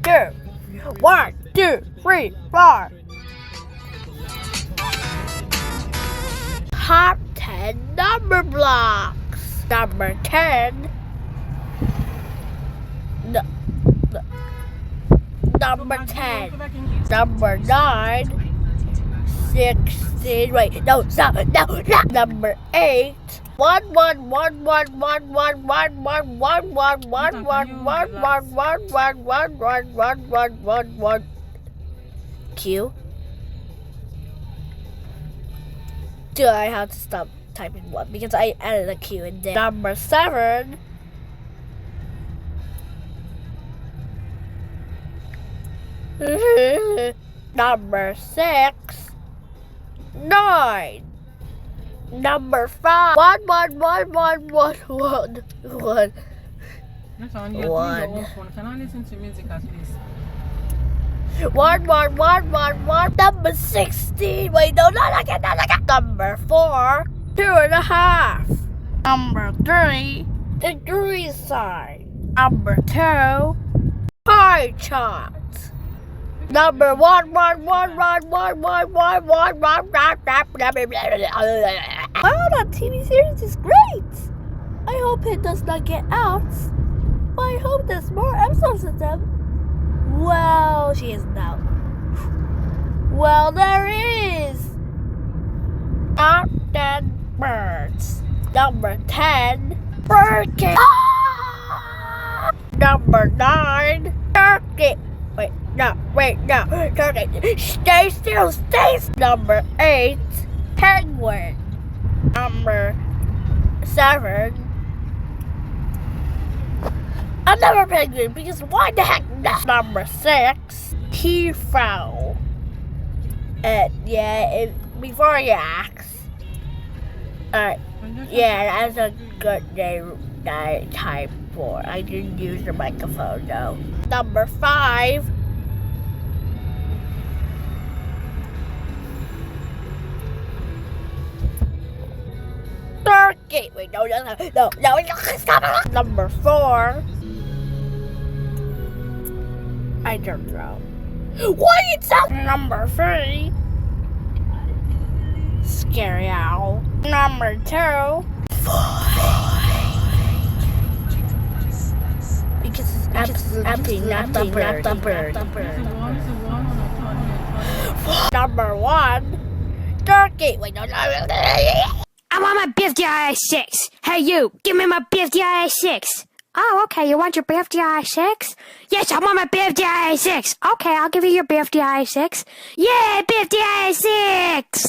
2. 1, 2, 3, 4. Top 10 number blocks. Number 10. Number 10. Number 9. 16. Wait, no, stop. No. Number 8. 1 1 1 1 1 1 1 1 1 1 1 1 1 1 1 1 1 1 1 1 Q. Do I have to stop typing 1 because I added a Q in there. Number 7. Number 6. 9. Number 5. 1 1 1 1 1 1 1. That's on your phone. Can I listen to music at least? 1 1 1 1 1. Number 16. Wait, no, not again. Number 4. 2.5. Number 3. Degree sign. Number 2. Pie chart. Number 1 1 1 1 1 1 1 1 1 Wow, that TV series is great. I hope it does not get out. But I hope there's more episodes of them. Well, she isn't out. Well, there is. Top 10 birds. Number 10. Bird. Number 9. Turkey. Wait, no. Turkey. Stay still. Number 8. Penguin. Number 7. Another penguin, because why the heck not? Number 6. T-fowl. Before you ask. Yeah, that's a good name that I typed for. I didn't use the microphone though. Number 5. Turkey. Wait, no, stop. Number 4. I don't know. Why it's up? Number 3. Scary owl. Number 2. Because it's absolutely not the bird. Number 1. Turkey. Wait, no. I want my birthday IS6. Hey, you, give me my birthday IS6. Oh, okay, you want your birthday IS6? Yes, I want my birthday IS6. Okay, I'll give you your birthday IS6. Yeah, birthday IS6!